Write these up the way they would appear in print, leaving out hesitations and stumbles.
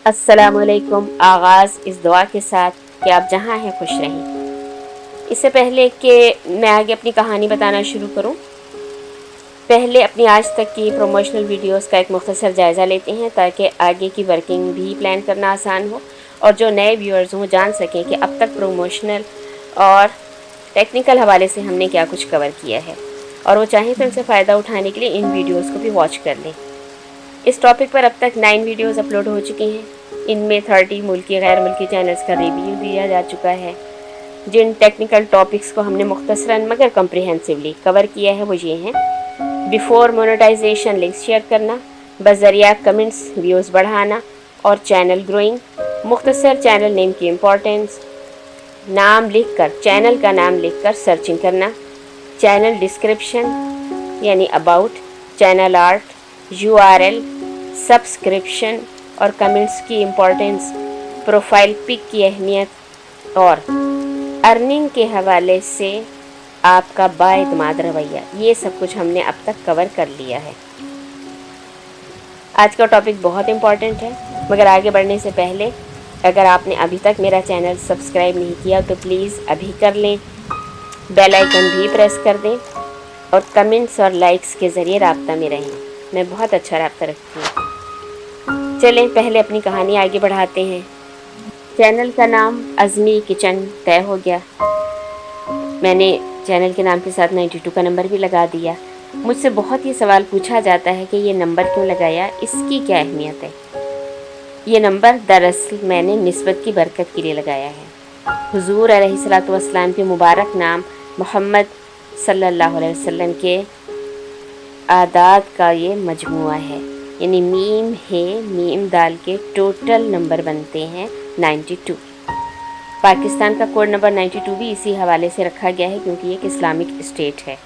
अस्सलाम वालेकुम। आगाज़ इस दुआ के साथ कि आप जहाँ हैं खुश रहें। इससे पहले कि मैं आगे अपनी कहानी बताना शुरू करूं, पहले अपनी आज तक की प्रमोशनल वीडियोस का एक मुख्तसर जायज़ा लेते हैं ताकि आगे की वर्किंग भी प्लान करना आसान हो और जो नए व्यूअर्स हों जान सकें कि अब तक प्रमोशनल और टेक्निकल हवाले से हमने क्या कुछ कवर किया है, और वो चाहें तो इनसे फ़ायदा उठाने के लिए इन वीडियोज़ को भी वॉच कर लें। इस टॉपिक पर अब तक 9 वीडियोज़ अपलोड हो चुकी हैं। इनमें 30 मुल्की गैर मुल्की चैनल्स का रिव्यू दिया जा चुका है। जिन टेक्निकल टॉपिक्स को हमने मुख्तसरन मगर कम्प्रिहेंसिवली कवर किया है वो ये हैं: बिफोर मोनेटाइजेशन लिंक्स शेयर करना, बज़रिया कमेंट्स व्यूज़ बढ़ाना और चैनल ग्रोइंग, मुख्तसर चैनल नेम की इम्पोर्टेंस, नाम लिख कर चैनल का नाम लिख कर सर्चिंग करना, चैनल डिस्क्रिप्शन यानी about, channel art, URL, subscription और कमेंट्स की इम्पोर्टेंस, प्रोफाइल पिक की अहमियत और अर्निंग के हवाले से आपका बाएतमाद रवैया, ये सब कुछ हमने अब तक कवर कर लिया है। आज का टॉपिक बहुत इम्पॉर्टेंट है, मगर आगे बढ़ने से पहले अगर आपने अभी तक मेरा चैनल सब्सक्राइब नहीं किया तो प्लीज़ अभी कर लें, बेल आइकन भी प्रेस कर दें और कमेंट्स और लाइक्स के ज़रिए राब्ता में रहें। मैं बहुत अच्छा राब्ता रखती हूँ। चलें पहले अपनी कहानी आगे बढ़ाते हैं। चैनल का नाम अज़मी किचन तय हो गया। मैंने चैनल के नाम के साथ 92 का नंबर भी लगा दिया। मुझसे बहुत ये सवाल पूछा जाता है कि ये नंबर क्यों लगाया, इसकी क्या अहमियत है। ये नंबर दरअसल मैंने निस्बत की बरकत के लिए लगाया है। हुज़ूर अलैहिस्सलातु वस्सलाम के मुबारक नाम मोहम्मद सल्लल्लाहु अलैहि वसल्लम के आदाद का ये मजमुआ है, यानी मीम है मीम दाल के टोटल नंबर बनते हैं 92। पाकिस्तान का कोड नंबर 92 भी इसी हवाले से रखा गया है क्योंकि ये एक इस्लामिक स्टेट है।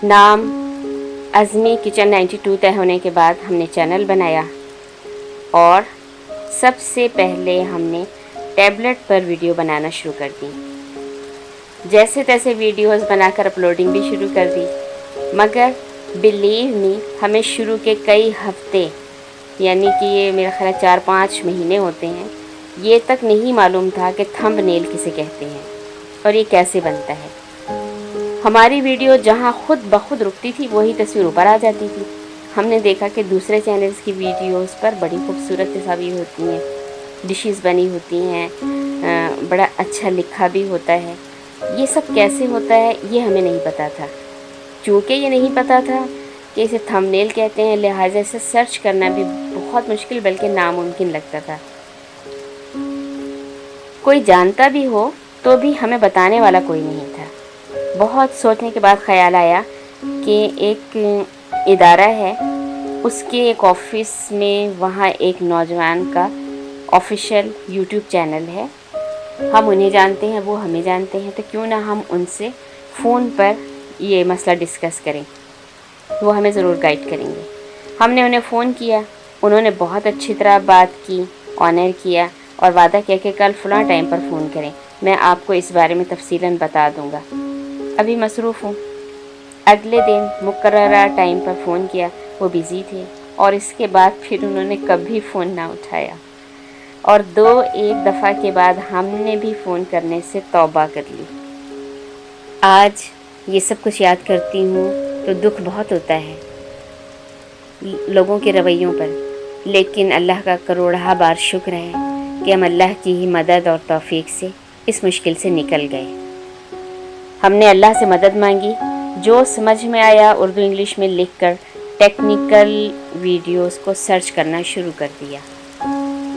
नाम अज़मी किचन 92 तय होने के बाद हमने चैनल बनाया और सबसे पहले हमने टैबलेट पर वीडियो बनाना शुरू कर दी। जैसे तैसे वीडियोस बनाकर अपलोडिंग भी शुरू कर दी, मगर बिलीव मी हमें शुरू के कई हफ्ते यानी कि ये मेरा ख्याल 4-5 महीने होते हैं, ये तक नहीं मालूम था कि थंबनेल किसे कहते हैं और ये कैसे बनता है। हमारी वीडियो जहाँ खुद ब खुद रुकती थी वही तस्वीर ऊपर आ जाती थी। हमने देखा कि दूसरे चैनल्स की वीडियोस पर बड़ी खूबसूरत तस्वीरें होती हैं, डिशेस बनी होती हैं, बड़ा अच्छा लिखा भी होता है। ये सब कैसे होता है ये हमें नहीं पता था। चूँकि ये नहीं पता था कि इसे थंबनेल कहते हैं, लिहाजा इसे सर्च करना भी बहुत मुश्किल बल्कि नामुमकिन लगता था। कोई जानता भी हो तो भी हमें बताने वाला कोई नहीं था। बहुत सोचने के बाद ख़याल आया कि एक इदारा है, उसके एक ऑफ़िस में वहाँ एक नौजवान का ऑफिशियल यूट्यूब चैनल है। हम उन्हें जानते हैं, वो हमें जानते हैं, तो क्यों ना हम उनसे फ़ोन पर ये मसला डिस्कस करें, वो हमें ज़रूर गाइड करेंगे। हमने उन्हें फ़ोन किया, उन्होंने बहुत अच्छी तरह बात की, ऑनर किया और वादा किया कि कल फ़लाँ टाइम पर फ़ोन करें, मैं आपको इस बारे में तफसीलन बता दूँगा। अभी मसरूफ़ हूँ। अगले दिन मुकर्ररा टाइम पर फ़ोन किया, वो बिज़ी थे और इसके बाद फिर उन्होंने कभी फ़ोन ना उठाया और 2-1 दफ़ा के बाद हमने भी फ़ोन करने से तौबा कर ली। आज ये सब कुछ याद करती हूँ तो दुख बहुत होता है लोगों के रवैयों पर, लेकिन अल्लाह का करोड़ा बार शुक्र है कि हम अल्लाह की ही मदद और तौफीक से इस मुश्किल से निकल गए। हमने अल्लाह से मदद मांगी, जो समझ में आया उर्दू इंग्लिश में लिखकर टेक्निकल वीडियोस को सर्च करना शुरू कर दिया।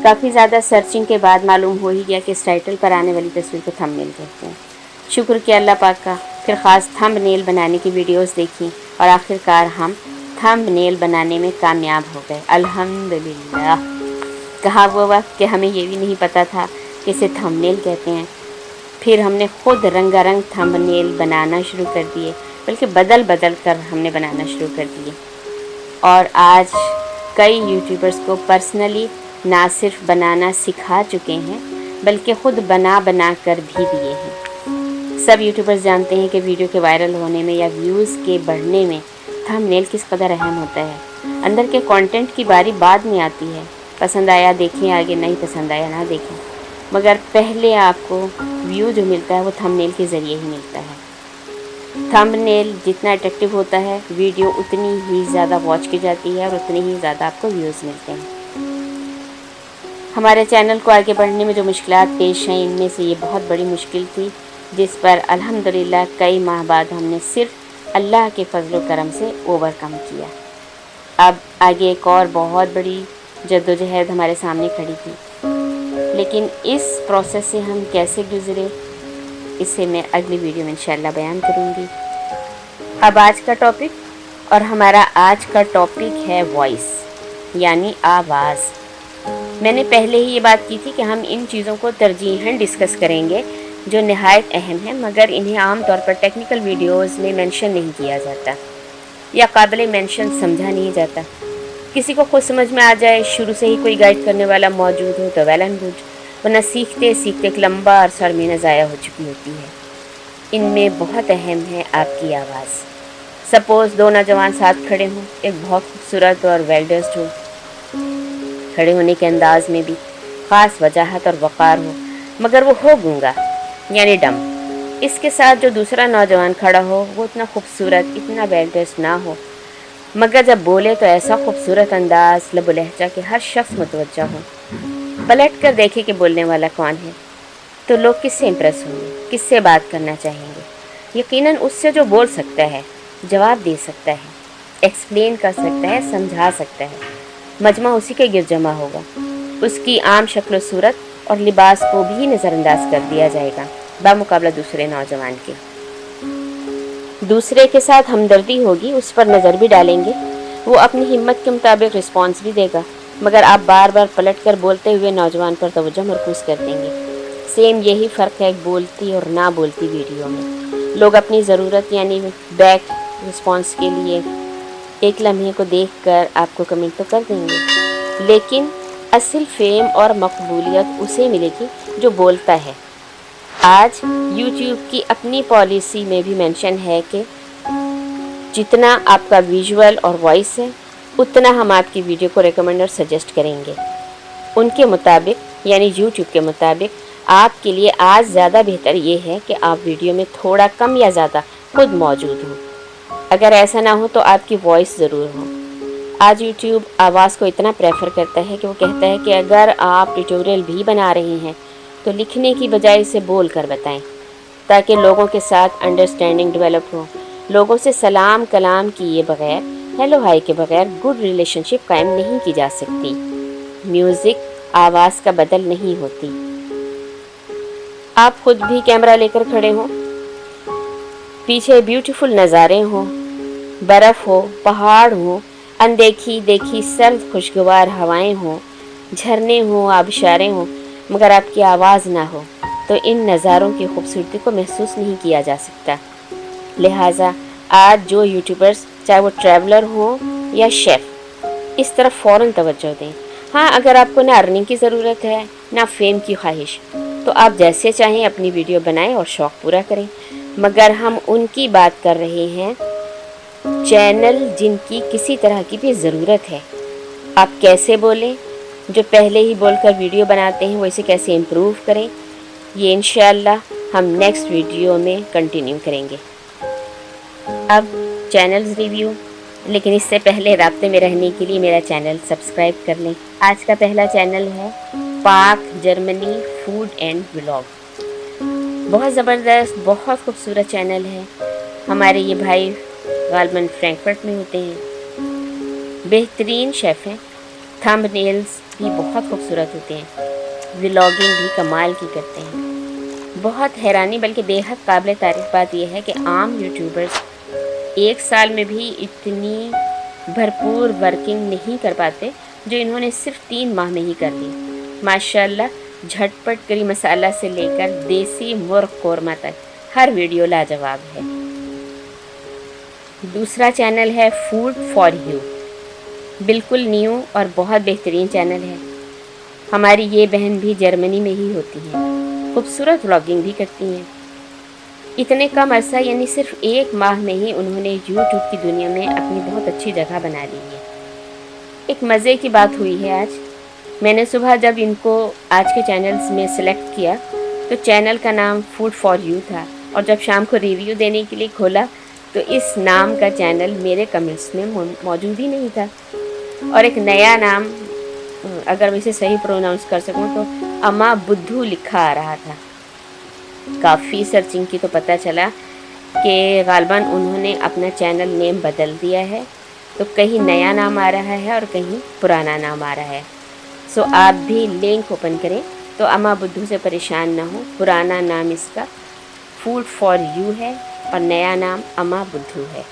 काफ़ी ज़्यादा सर्चिंग के बाद मालूम हो ही गया कि इस टाइटल पर आने वाली तस्वीर को थंबनेल कहते हैं। शुक्र किया अल्लाह पाक का, फिर ख़ास थंबनेल बनाने की वीडियोस देखी और आखिरकार हम थंबनेल बनाने में कामयाब हो गए, अल्हम्दुलिल्लाह। कहा वो वक्त कि हमें ये भी नहीं पता था कि इसे थंबनेल कहते हैं। फिर हमने ख़ुद रंगारंग थंबनेल बनाना शुरू कर दिए, बल्कि बदल बदल कर हमने बनाना शुरू कर दिए और आज कई यूट्यूबर्स को पर्सनली ना सिर्फ बनाना सिखा चुके हैं बल्कि ख़ुद बना बना कर भी दिए हैं। सब यूट्यूबर्स जानते हैं कि वीडियो के वायरल होने में या व्यूज़ के बढ़ने में थंबनेल किस कदर अहम होता है। अंदर के कंटेंट की बारी बाद में आती है, पसंद आया देखें, आगे नहीं पसंद आया ना देखें। मगर पहले आपको व्यू जो मिलता है वो थंबनेल के ज़रिए ही मिलता है। थंबनेल जितना अट्रैक्टिव होता है, वीडियो उतनी ही ज़्यादा वॉच की जाती है और उतने ही ज़्यादा आपको व्यूज़ मिलते हैं। हमारे चैनल को आगे बढ़ने में जो मुश्किलात पेश हैं, इनमें से ये बहुत बड़ी मुश्किल थी, जिस पर अल्हम्दुलिल्लाह कई माह बाद हमने सिर्फ अल्लाह के फजल व करम से ओवरकम किया। अब आगे एक और बहुत बड़ी जद्दोजहद हमारे सामने खड़ी थी, लेकिन इस प्रोसेस से हम कैसे गुज़रे, इसे मैं अगली वीडियो में इंशाल्लाह बयान करूँगी। अब आज का टॉपिक, और हमारा आज का टॉपिक है वॉइस, यानी आवाज़। मैंने पहले ही ये बात की थी कि हम इन चीज़ों को तरजीहन डिस्कस करेंगे जो नहायत अहम है, मगर इन्हें आम तौर पर टेक्निकल वीडियोज़ में मेंशन नहीं किया जाता या काबिल मेंशन समझा नहीं जाता। किसी को खुद समझ में आ जाए, शुरू से ही कोई गाइड करने वाला मौजूद हो तो वेल एंड गुड, वरना सीखते सीखते एक लंबा अरसा महीना ज़ाया हो चुकी होती है। इनमें बहुत अहम है आपकी आवाज़। सपोज़ दो नौजवान साथ खड़े हों, एक बहुत खूबसूरत और वेल ड्रेस्ड हो, खड़े होने के अंदाज में भी ख़ास वजाहत और वक़ार हो, मगर वो हो गूंगा यानी डम। इसके साथ जो दूसरा नौजवान खड़ा हो वो इतना खूबसूरत, इतना वेल ड्रेस्ड ना हो, मगर जब बोले तो ऐसा खूबसूरत अंदाज, लब लहजा कि हर शख्स मुतवज्जा हो। पलट कर देखे कि बोलने वाला कौन है, तो लोग किससे इम्प्रेस होंगे, किससे बात करना चाहेंगे। यकीनन उससे जो बोल सकता है, जवाब दे सकता है, एक्सप्लेन कर सकता है, समझा सकता है, मजमा उसी के गिर जमा होगा। उसकी आम शक्ल सूरत और लिबास को भी नज़रअंदाज कर दिया जाएगा बामुकाबला दूसरे नौजवान के। दूसरे के साथ हमदर्दी होगी, उस पर नज़र भी डालेंगे, वो अपनी हिम्मत के मुताबिक रिस्पॉन्स भी देगा, मगर आप बार बार पलट कर बोलते हुए नौजवान पर तवज्जो मरकूज़ कर देंगे। सेम यही फ़र्क है एक बोलती और ना बोलती वीडियो में। लोग अपनी ज़रूरत यानी बैक रिस्पॉन्स के लिए एक लम्हे को देखकर आपको कमेंट तो कर देंगे, लेकिन असल फेम और मकबूलियत उसे मिलेगी जो बोलता है। आज YouTube की अपनी पॉलिसी में भी मेंशन है कि जितना आपका विजुअल और वॉइस है, उतना हम आपकी वीडियो को रिकमेंड और सजेस्ट करेंगे। उनके मुताबिक यानी YouTube के मुताबिक आपके लिए आज ज़्यादा बेहतर ये है कि आप वीडियो में थोड़ा कम या ज़्यादा खुद मौजूद हो। अगर ऐसा ना हो तो आपकी वॉइस ज़रूर हो। आज YouTube आवाज़ को इतना प्रेफर करता है कि वो कहता है कि अगर आप ट्यूटोरियल भी बना रहे हैं तो लिखने की बजाय इसे बोल कर बताएं, ताकि लोगों के साथ अंडरस्टैंडिंग डेवलप हो। लोगों से सलाम कलाम किए बगैर, हेलो हाय के बगैर गुड रिलेशनशिप कायम नहीं की जा सकती। म्यूज़िक आवाज़ का बदल नहीं होती। आप खुद भी कैमरा लेकर खड़े हों, पीछे ब्यूटीफुल नज़ारे हों, बर्फ़ हो, पहाड़ हो, अनदेखी देखी सर्द खुशगवार हवाएं हों, झरने हों, आबशारें हों, मगर आपकी आवाज़ ना हो तो इन नज़ारों की खूबसूरती को महसूस नहीं किया जा सकता। लिहाजा आज जो यूट्यूबर्स, चाहे वो ट्रैवलर हो या शेफ़, इस तरफ फ़ौरन तवज्जो दें। हाँ, अगर आपको ना अर्निंग की ज़रूरत है ना फेम की ख्वाहिश, तो आप जैसे चाहें अपनी वीडियो बनाएं और शौक़ पूरा करें, मगर हम उनकी बात कर रहे हैं चैनल जिनकी किसी तरह की भी ज़रूरत है। आप कैसे बोलें, जो पहले ही बोलकर वीडियो बनाते हैं वो इसे कैसे इम्प्रूव करें, ये इंशाअल्लाह हम नेक्स्ट वीडियो में कंटिन्यू करेंगे। अब चैनल्स रिव्यू, लेकिन इससे पहले राब्ते में रहने के लिए मेरा चैनल सब्सक्राइब कर लें। आज का पहला चैनल है पाक जर्मनी फूड एंड व्लॉग। बहुत ज़बरदस्त, बहुत खूबसूरत चैनल है। हमारे ये भाई गालबन फ्रैंकफर्ट में होते हैं, बेहतरीन शेफ़ हैं। थंबनेल्स भी बहुत खूबसूरत होते हैं, व्लॉगिंग भी कमाल की करते हैं। बहुत हैरानी बल्कि बेहद काबिल तारीफ़ बात यह है कि आम यूट्यूबर्स एक साल में भी इतनी भरपूर वर्किंग नहीं कर पाते जो इन्होंने सिर्फ 3 माह में ही कर ली। माशाल्लाह, झटपट करी मसाला से लेकर देसी मुर्ग कौरमा तक हर वीडियो लाजवाब है। दूसरा चैनल है फूड फॉर यू, बिल्कुल न्यू और बहुत बेहतरीन चैनल है। हमारी ये बहन भी जर्मनी में ही होती हैं, खूबसूरत व्लॉगिंग भी करती हैं। इतने कम अरसा यानी सिर्फ 1 माह में ही उन्होंने यूट्यूब की दुनिया में अपनी बहुत अच्छी जगह बना ली है। एक मज़े की बात हुई है आज, मैंने सुबह जब इनको आज के चैनल्स में सेलेक्ट किया तो चैनल का नाम फूड फॉर यू था, और जब शाम को रिव्यू देने के लिए खोला तो इस नाम का चैनल मेरे कमेंट्स में मौजूद ही नहीं था। और एक नया नाम, अगर मैं इसे सही प्रोनाउंस कर सकूं तो अम्मा बुद्धू लिखा आ रहा था। काफ़ी सर्चिंग की तो पता चला कि गालबन उन्होंने अपना चैनल नेम बदल दिया है, तो कहीं नया नाम आ रहा है और कहीं पुराना नाम आ रहा है। सो आप भी लिंक ओपन करें तो अम्मा बुद्धू से परेशान ना हो। पुराना नाम इसका फूड फॉर यू है और नया नाम अम्मा बुद्धू है।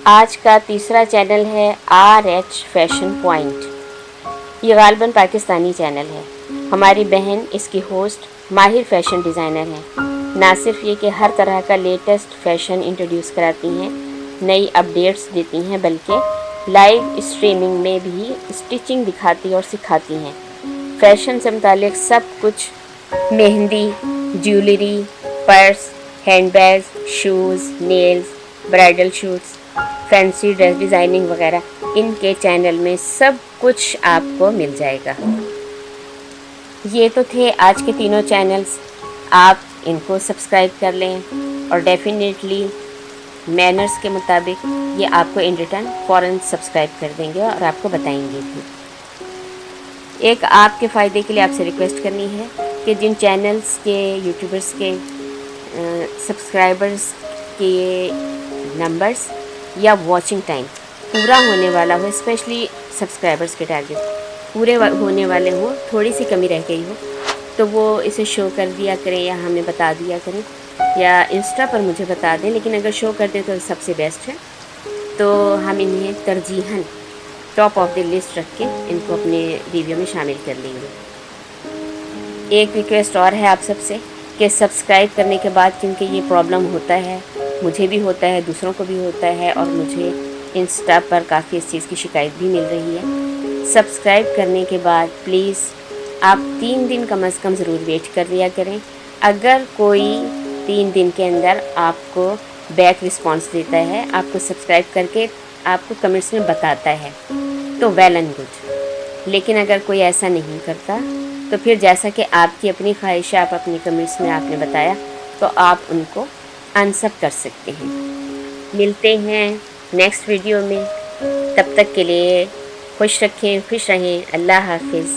आज का तीसरा चैनल है RH फैशन पॉइंट। ये गालबन पाकिस्तानी चैनल है। हमारी बहन इसकी होस्ट माहिर फैशन डिज़ाइनर हैं। ना सिर्फ ये कि हर तरह का लेटेस्ट फैशन इंट्रोड्यूस कराती हैं, नई अपडेट्स देती हैं, बल्कि लाइव स्ट्रीमिंग में भी स्टिचिंग दिखाती और सिखाती हैं। फैशन से मुतालिक सब कुछ, mehndi, jewellery, purse, handbags, shoes, nails, bridal shoots, fancy dress designing वगैरह, इनके चैनल में सब कुछ आपको मिल जाएगा। ये तो थे आज के तीनों चैनल्स। आप इनको सब्सक्राइब कर लें और डेफिनेटली मैनर्स के मुताबिक ये आपको इन रिटर्न फ़ौरन सब्सक्राइब कर देंगे और आपको बताएंगे भी। एक आपके फ़ायदे के लिए आपसे रिक्वेस्ट करनी है कि जिन चैनल्स के यूट्यूबर्स के सब्सक्राइबर्स के नंबर्स या वॉचिंग टाइम पूरा होने वाला हो, स्पेशली सब्सक्राइबर्स के टारगेट पूरे होने वाले हो, थोड़ी सी कमी रह गई हो, तो वो इसे शो कर दिया करें या हमें बता दिया करें या इंस्टा पर मुझे बता दें। लेकिन अगर शो कर दें तो सबसे बेस्ट है, तो हम इन्हें तरजीहन टॉप ऑफ द लिस्ट रख के इनको अपने रिव्यू में शामिल कर लेंगे। एक रिक्वेस्ट और है आप सबसे कि सब्सक्राइब करने के बाद, क्योंकि ये प्रॉब्लम होता है, मुझे भी होता है, दूसरों को भी होता है, और मुझे इंस्टा पर काफ़ी इस चीज़ की शिकायत भी मिल रही है। सब्सक्राइब करने के बाद प्लीज़ आप 3 दिन कम से कम ज़रूर वेट कर लिया करें। अगर कोई 3 दिन के अंदर आपको बैक रिस्पांस देता है, आपको सब्सक्राइब करके आपको कमेंट्स में बताता है, तो वेल एंड गुड। लेकिन अगर कोई ऐसा नहीं करता तो फिर जैसा कि आपकी अपनी ख्वाहिश है, आप अपनी कमेंट्स में आपने बताया, तो आप उनको अनसब कर सकते हैं। मिलते हैं नेक्स्ट वीडियो में, तब तक के लिए खुश रहें, अल्लाह हाफिज़।